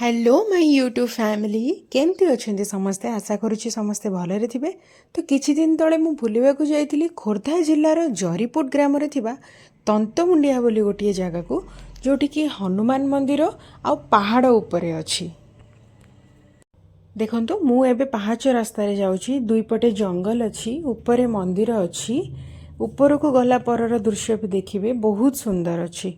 Hello my YouTube family केमती अच्छे समस्ते आशा करुच्ची समस्ते भलरे थिबे। तो किछि दिन तले मु बुलिबाकू जाइतिली खोर्धा जिल्लार जरीपुट ग्राम रे थिबा तंतमुंडिया बोली गोटे जगह को जोटी कि हनुमान मंदिर आ पहाड़ उपरे अछि। देखंतु मु एबे पहाच रास्ता रे जाउची, दुई पटे जंगल अछि, ऊपरे मंदिर अछि। ऊपर को गला परर दृश्य भी देखिबे बहुत सुंदर अछि।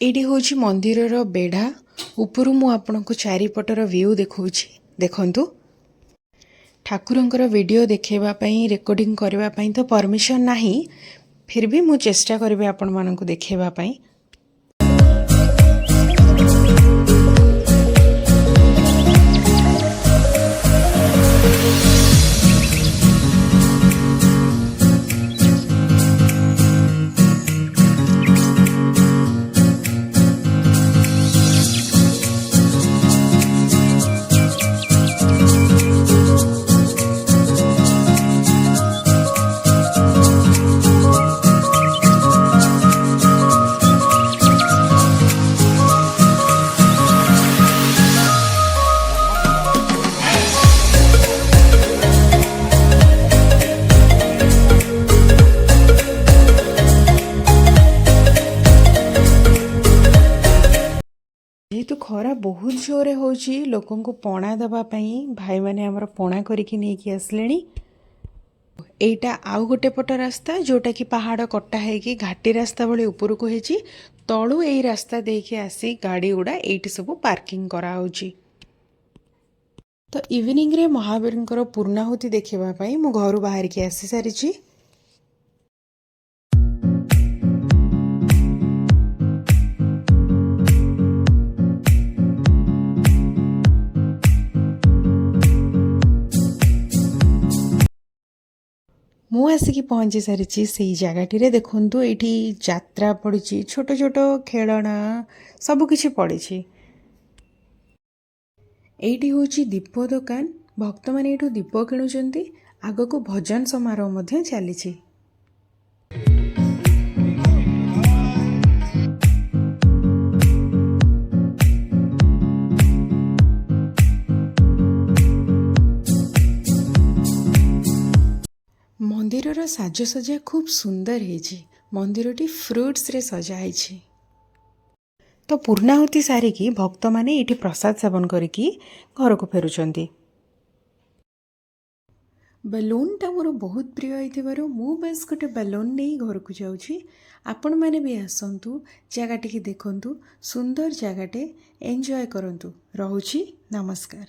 एटी होची मंदिरर बेढ़ा। उपरु मु आपनको चारिपटर व्यू देखौछि। देखंतु ठाकुरंकर वीडियो देखेबा पई रेकॉर्डिंग करबा पई तो परमिशन नाही, फिर भी मु चेष्टा करबे आपण माननको देखेबा पई। जेहेतु खरा बहुत जोरे होची, लोकन को पणा दबा पई भाई माने हमर पणा करिकी नेकी आसलेनी। एटा आउ गोटे पट रास्ता जोटा कि पहाड़ कट्टा है कि घाटी रास्ता भले ऊपर को हेची। तळु एई रास्ता देखि आसी गाड़ी गुड़ा एइटी सब पार्किंग करा होची। तो इवनिंग रे महावीरंकर पूर्णाहुति देखिबा पई मु घरु बाहर के आसी सारिची। मु आसिकी पहुँची सारी से जगह देखु ये यात्रा पड़ी, छोट छोट खेलना सबकि पड़ी। एटी हूँ दीप दुकान, भक्त मैंने ये दीप किणुंट। आग को भजन समारोह चली। मंदिरर साजसज्जा खूब सुंदर है। मंदिरटी फ्रुट्स रे सजा है। तो पूर्णाहुति सारिकी भक्त माने ये प्रसाद सेवन करिकी घर को फेरुचंती। बेलूनटा मोर बहुत प्रिय होइथिबारु मु बस गोटे बेलून नहीं घर को जाउछि। आपण माने भी आसंतु, जगह टिके देखंतु, सुंदर जगहटे एंजॉय करंतु। रहुछि, नमस्कार।